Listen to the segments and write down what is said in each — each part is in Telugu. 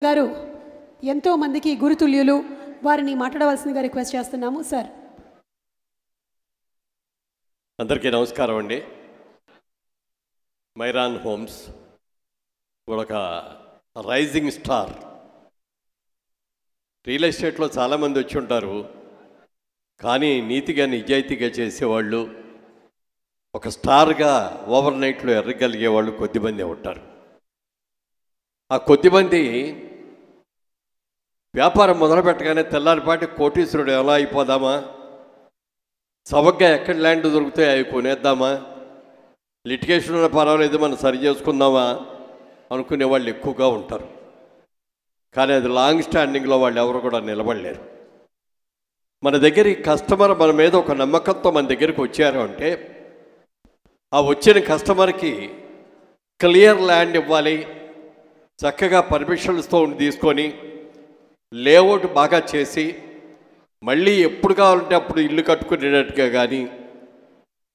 గారు ఎంతో మందికి గురుతుల్యులు, వారిని మాట్లాడవలసిందిగా రిక్వెస్ట్ చేస్తున్నాము సార్. అందరికీ నమస్కారం అండి. మైరాన్ హోమ్స్ ఒక రైజింగ్ స్టార్. రియల్ ఎస్టేట్లో చాలామంది వచ్చి ఉంటారు, కానీ నీతిగా నిజాయితీగా చేసేవాళ్ళు, ఒక స్టార్గా ఓవర్ నైట్లో ఎర్రగలిగే వాళ్ళు కొద్దిమంది ఉంటారు. ఆ కొద్దిమంది వ్యాపారం మొదలు పెట్టగానే తెల్లారిపాటి కోటీశ్వరుడు ఎలా అయిపోదామా, సవగ్గా ఎక్కడ ల్యాండ్ దొరికితే అవి కొనేద్దామా, లిటిగేషన్ ఉన్న పర్వాలేదు మనం సరి చేసుకుందామా అనుకునే వాళ్ళు ఎక్కువగా ఉంటారు. కానీ అది లాంగ్ స్టాండింగ్లో వాళ్ళు ఎవరు కూడా నిలబడలేరు. మన దగ్గర ఈ కస్టమర్ మన మీద ఒక నమ్మకంతో మన దగ్గరికి వచ్చారు అంటే, ఆ వచ్చిన కస్టమర్కి క్లియర్ ల్యాండ్ ఇవ్వాలి, చక్కగా పర్మిషన్స్తో తీసుకొని లేఅవుట్ బాగా చేసి మళ్ళీ ఎప్పుడు కావాలంటే అప్పుడు ఇల్లు కట్టుకునేటట్టుగా. కానీ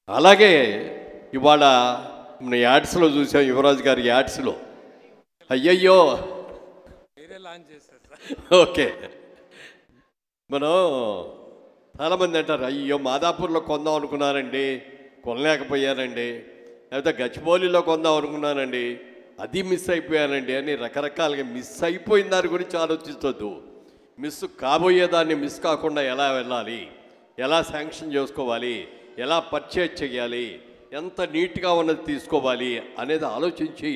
అలాగే ఇవాళ మన యాడ్స్లో చూసాం, యువరాజ్ గారి యాడ్స్లో అయ్యయ్యో ఓకే, మనం చాలామంది అంటారు అయ్యో మాదాపూర్లో కొందాం అనుకున్నానండి, కొనలేకపోయానండి, లేకపోతే గచ్చిబౌలిలో కొందాం అనుకున్నానండి, అది మిస్ అయిపోయానండి అని రకరకాలుగా మిస్ అయిపోయిన దాని గురించి ఆలోచించవద్దు. మిస్ కాబోయేదాన్ని మిస్ కాకుండా ఎలా వెళ్ళాలి, ఎలా శాంక్షన్ చేసుకోవాలి, ఎలా పర్చేజ్ చేయాలి, ఎంత నీట్గా ఉన్నది తీసుకోవాలి అనేది ఆలోచించి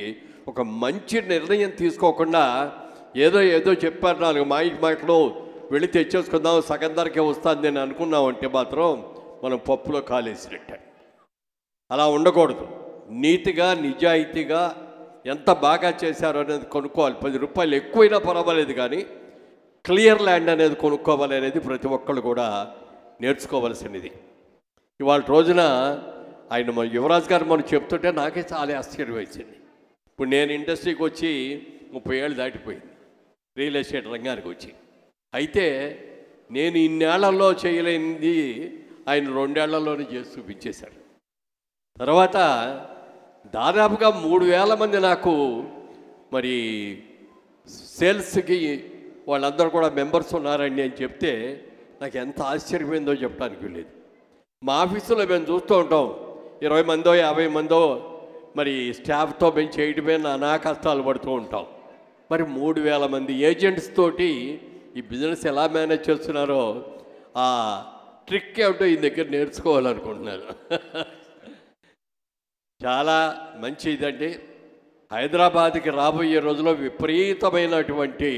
ఒక మంచి నిర్ణయం తీసుకోకుండా ఏదో చెప్పారు నాలుగు మాటలు వెళ్ళి తెచ్చేసుకుందాం సగం ధరకే వస్తుంది అని అనుకున్నామంటే మాత్రం మనం పప్పులో కాలేసినట్టే. అలా ఉండకూడదు. నీతిగా నిజాయితీగా ఎంత బాగా చేశారో అనేది కొనుక్కోవాలి. 10 రూపాయలు ఎక్కువైనా పర్వాలేదు, కానీ క్లియర్ ల్యాండ్ అనేది కొనుక్కోవాలి అనేది ప్రతి ఒక్కళ్ళు కూడా నేర్చుకోవాల్సినది. ఇవాళ రోజున ఆయన మన యువరాజ్ గారు మనం చెప్తుంటే నాకే చాలా ఆశ్చర్యం వేసింది. ఇప్పుడు నేను ఇండస్ట్రీకి వచ్చి 30 ఏళ్ళు దాటిపోయింది, రియల్ ఎస్టేట్ రంగానికి వచ్చి. అయితే నేను ఇన్నేళ్లలో చేయలేనిది ఆయన 2 ఏళ్లలోనే చేసి చూపించేశాడు. తర్వాత దాదాపుగా 3000 మంది నాకు మరి సేల్స్కి వాళ్ళందరూ కూడా మెంబర్స్ ఉన్నారండి అని చెప్తే నాకు ఎంత ఆశ్చర్యమైందో చెప్పడానికి లేదు. మా ఆఫీసులో మేము చూస్తూ ఉంటాం 20 మందో 50 మందో మరి స్టాఫ్తో మేము చేయడమే నానా కష్టాలు పడుతూ ఉంటాం. మరి 3000 మంది ఏజెంట్స్ తోటి ఈ బిజినెస్ ఎలా మేనేజ్ చేస్తున్నారో ఆ ట్రిక్ ఏమిటో ఈ దగ్గర నేర్చుకోవాలనుకుంటున్నాను. చాలా మంచి ఇదండి. హైదరాబాద్కి రాబోయే రోజుల్లో విపరీతమైనటువంటి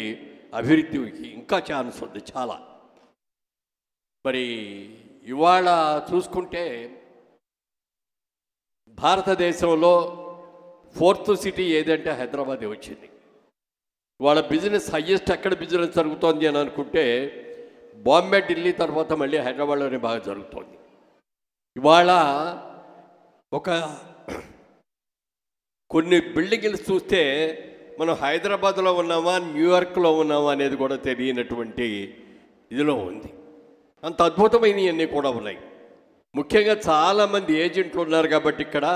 అభివృద్ధికి ఇంకా ఛాన్స్ ఉంది చాలా. మరి ఇవాళ చూసుకుంటే భారతదేశంలో 4th సిటీ ఏదంటే హైదరాబాదే వచ్చింది. ఇవాళ బిజినెస్ హయ్యెస్ట్ ఎక్కడ బిజినెస్ జరుగుతోంది అని అనుకుంటే బాంబే, ఢిల్లీ తర్వాత మళ్ళీ హైదరాబాద్లోనే బాగా జరుగుతోంది. ఇవాళ ఒక కొన్ని బిల్డింగ్లు చూస్తే మనం హైదరాబాద్లో ఉన్నామా న్యూయార్క్లో ఉన్నామా అనేది కూడా తెలియనటువంటి ఇదిలో ఉంది. అంత అద్భుతమైనవన్నీ కూడా ఉన్నాయి. ముఖ్యంగా చాలామంది ఏజెంట్లు ఉన్నారు కాబట్టి ఇక్కడ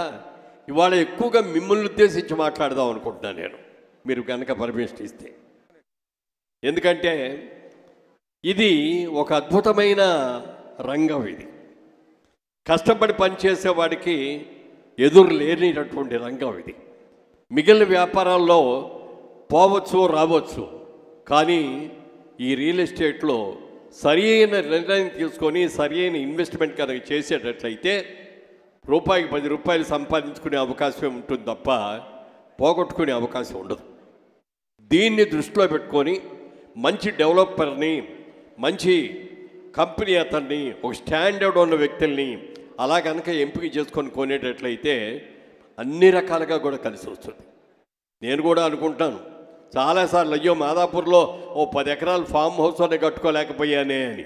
ఇవాళ ఎక్కువగా మిమ్మల్ని ఉద్దేశించి మాట్లాడదాం అనుకుంటున్నాను నేను, మీరు కనుక పర్మిషన్ ఇస్తే. ఎందుకంటే ఇది ఒక అద్భుతమైన రంగం. ఇది కష్టపడి పనిచేసేవాడికి ఎదురు లేనిటటువంటి రంగం ఇది. మిగిలిన వ్యాపారాల్లో పోవచ్చు రావచ్చు, కానీ ఈ రియల్ ఎస్టేట్లో సరి అయిన నిర్ణయం తీసుకొని సరి అయిన ఇన్వెస్ట్మెంట్ కనుక చేసేటట్లయితే రూపాయికి 10 రూపాయలు సంపాదించుకునే అవకాశం ఉంటుంది తప్ప పోగొట్టుకునే అవకాశం ఉండదు. దీన్ని దృష్టిలో పెట్టుకొని మంచి డెవలపర్ని, మంచి కంపెనీ అతన్ని, ఒక స్టాండర్డ్ ఉన్న వ్యక్తుల్ని అలా కనుక ఎంపిక చేసుకొని కొనేటట్లయితే అన్ని రకాలుగా కూడా కలిసి వస్తుంది. నేను కూడా అనుకుంటాను చాలాసార్లు అయ్యో మాదాపూర్లో 10 ఎకరాలు ఫామ్ హౌస్ అని కట్టుకోలేకపోయానే అని.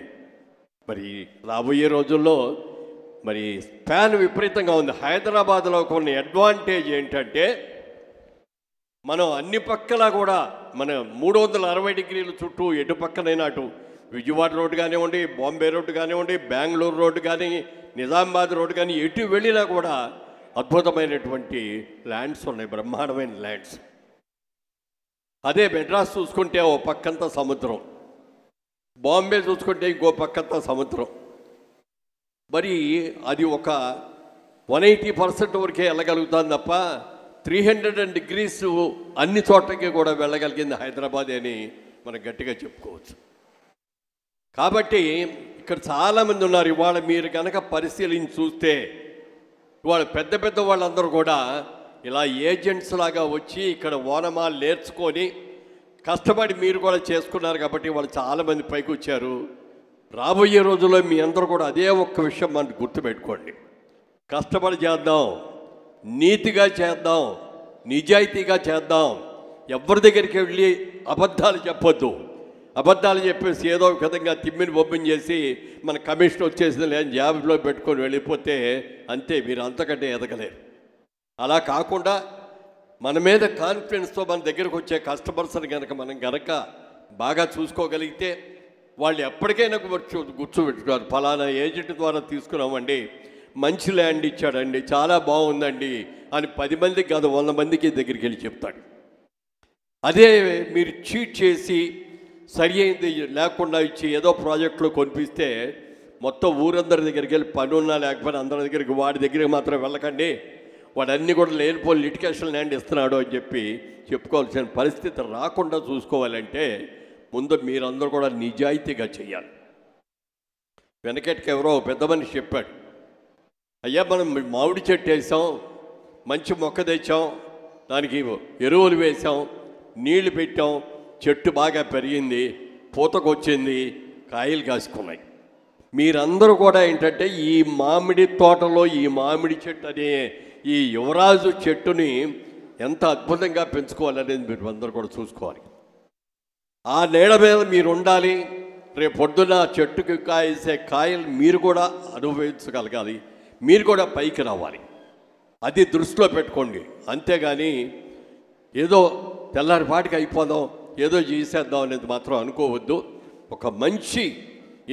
మరి రాబోయే రోజుల్లో మరి స్పాన్ విపరీతంగా ఉంది. హైదరాబాద్లో కొన్ని అడ్వాంటేజ్ ఏంటంటే మనం అన్ని పక్కల కూడా మన 360 డిగ్రీల చుట్టూ ఎటు పక్కనైనా అటు విజయవాడ రోడ్డు కానివ్వండి, బాంబే రోడ్డు కానివ్వండి, బెంగళూరు రోడ్డు కానీ, నిజామాబాద్ రోడ్డు కానీ ఎటు వెళ్ళినా కూడా అద్భుతమైనటువంటి ల్యాండ్స్ ఉన్నాయి, బ్రహ్మాండమైన ల్యాండ్స్. అదే మెడ్రాస్ చూసుకుంటే ఓ పక్కంతా సముద్రం, బాంబే చూసుకుంటే ఇంకో పక్కంతా సముద్రం. మరి అది ఒక 180% వరకే వెళ్ళగలుగుతాను తప్ప 300 degrees అన్ని చోట్లకి కూడా వెళ్ళగలిగింది హైదరాబాద్ అని మనం గట్టిగా చెప్పుకోవచ్చు. కాబట్టి ఇక్కడ చాలామంది ఉన్నారు. ఇవాళ మీరు కనుక పరిశీలించి చూస్తే ఇవాళ పెద్ద పెద్ద వాళ్ళందరూ కూడా ఇలా ఏజెంట్స్ లాగా వచ్చి ఇక్కడ ఓనమాలు నేర్చుకొని కష్టపడి మీరు కూడా చేసుకున్నారు. కాబట్టి వాళ్ళు చాలామంది పైకి వచ్చారు. రాబోయే రోజుల్లో మీ అందరూ కూడా అదే ఒక్క విషయం మనకు గుర్తుపెట్టుకోండి. కష్టపడి చేద్దాం, నీతిగా చేద్దాం, నిజాయితీగా చేద్దాం. ఎవరి దగ్గరికి వెళ్ళి అబద్ధాలు చెప్పొద్దు. అబద్ధాలు చెప్పేసి ఏదో ఒక విధంగా తిమ్మిని ఓపెన్ చేసి మన కమిషన్ వచ్చేసింది లేని జాబ్లో పెట్టుకొని వెళ్ళిపోతే అంతే, మీరు అంతకంటే ఎదగలేరు. అలా కాకుండా మన మీద కాన్ఫిడెన్స్తో మన దగ్గరకు వచ్చే కస్టమర్స్ని కనుక మనం కనుక బాగా చూసుకోగలిగితే వాళ్ళు ఎప్పటికైనా కూర్చోబెట్టుకున్నారు. ఫలానా ఏజెంట్ ద్వారా తీసుకున్నామండి, మంచి ల్యాండ్ ఇచ్చాడండి, చాలా బాగుందండి అని 10 మందికి కాదు 100 మందికి దగ్గరికి వెళ్ళి చెప్తాడు. అదే మీరు చీట్ చేసి సరి అయింది లేకుండా ఇచ్చి ఏదో ప్రాజెక్టులో కొనిపిస్తే మొత్తం ఊరందరి దగ్గరికి వెళ్ళి పని ఉన్నా లేకపోయినా అందరి దగ్గరికి వాడి దగ్గరికి మాత్రం వెళ్ళకండి, వాడన్నీ కూడా లేనిపోయి లిటికేషన్ ల్యాండ్ ఇస్తున్నాడు అని చెప్పి చెప్పుకోవాల్సిన పరిస్థితి రాకుండా చూసుకోవాలంటే ముందు మీరందరూ కూడా నిజాయితీగా చేయాలి. వెనకటికి ఎవరో పెద్ద మనిషి చెప్పాడు, అయ్యా మనం మామిడి చెట్టు వేసాం, మంచి మొక్క తెచ్చాం, దానికి ఎరువులు వేసాం, నీళ్లు పెట్టాం, చెట్టు బాగా పెరిగింది, పూతకొచ్చింది, కాయలు కాసుకున్నాయి. మీరందరూ కూడా ఏంటంటే ఈ మామిడి తోటలో ఈ మామిడి చెట్టు అనే ఈ యువరాజు చెట్టుని ఎంత అద్భుతంగా పెంచుకోవాలనేది మీరు అందరూ కూడా చూసుకోవాలి. ఆ నీడ మీద మీరు ఉండాలి. రేపు పొద్దున్న చెట్టుకి కాసే కాయలు మీరు కూడా అనుభవించగలగాలి, మీరు కూడా పైకి రావాలి. అది దృష్టిలో పెట్టుకోండి. అంతేగాని ఏదో తెల్లారిపాటికి అయిపోదాం, ఏదో చేసేద్దాం అనేది మాత్రం అనుకోవద్దు. ఒక మంచి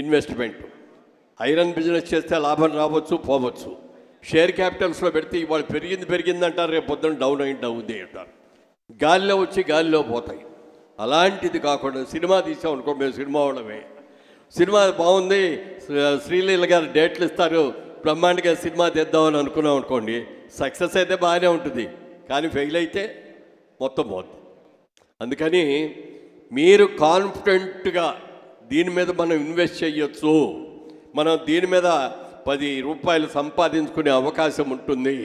ఇన్వెస్ట్మెంట్. ఐరన్ బిజినెస్ చేస్తే లాభం రావచ్చు, పోవచ్చు. షేర్ క్యాపిటల్స్లో పెడితే ఇవాళ పెరిగింది అంటారు, రేపు పొద్దున్న డౌన్ అవుద్ది అంటారు. గాలిలో వచ్చి గాలిలో పోతాయి. అలాంటిది కాకుండా సినిమా తీసాం అనుకో, మేము సినిమా వాళ్ళమే, సినిమా బాగుంది, శ్రీలీల గారు డేట్లు ఇస్తారు, బ్రహ్మాండంగా సినిమా తెద్దామని అనుకున్నాం అనుకోండి, సక్సెస్ అయితే బాగానే ఉంటుంది, కానీ ఫెయిల్ అయితే మొత్తం పోతుంది. అందుకని మీరు కాన్ఫిడెంట్గా దీని మీద మనం ఇన్వెస్ట్ చేయొచ్చు, మనం దీని మీద 10 రూపాయలు సంపాదించుకునే అవకాశం ఉంటుంది,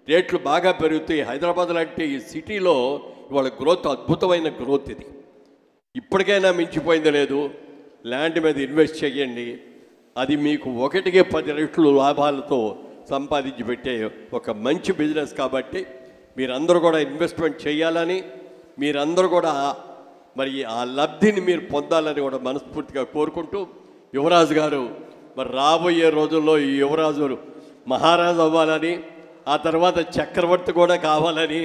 రేట్లు బాగా పెరుగుతాయి. హైదరాబాద్ లాంటి ఈ సిటీలో ఇవాళ గ్రోత్ అద్భుతమైన గ్రోత్. ఇది ఇప్పటికైనా మించిపోయింది లేదు. ల్యాండ్ మీద ఇన్వెస్ట్ చేయండి, అది మీకు 1కి 10 రెట్లు లాభాలతో సంపాదించి పెట్టే ఒక మంచి బిజినెస్. కాబట్టి మీరందరూ కూడా ఇన్వెస్ట్మెంట్ చేయాలని, మీరందరూ కూడా మరి ఆ లబ్ధిని మీరు పొందాలని కూడా మనస్ఫూర్తిగా కోరుకుంటూ, యువరాజు గారు మరి రాబోయే రోజుల్లో ఈ యువరాజు మహారాజు అవ్వాలని, ఆ తర్వాత చక్రవర్తి కూడా కావాలని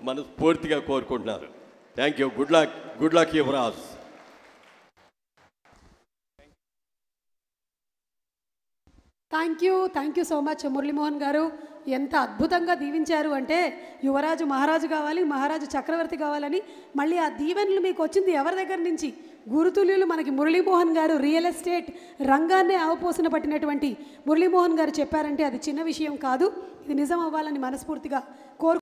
మనస్ఫూర్తిగా కోరుకుంటున్నారు. Thank you. Good luck Yuvraj. Thank you so much Muralimohan గారు. ఎంత అద్భుతంగా దీవించారు అంటే యువరాజు మహారాజు కావాలి, మహారాజు చక్రవర్తి కావాలని. మళ్ళీ ఆ దీవెనలు మీకు వచ్చింది ఎవరి దగ్గర నుంచి? గురుతుల్యులు మనకి మురళీమోహన్ గారు, రియల్ ఎస్టేట్ రంగాన్నే ఆవపోసిన పట్టినటువంటి మురళీమోహన్ గారు చెప్పారంటే అది చిన్న విషయం కాదు. ఇది నిజం అవ్వాలని మనస్ఫూర్తిగా కోరు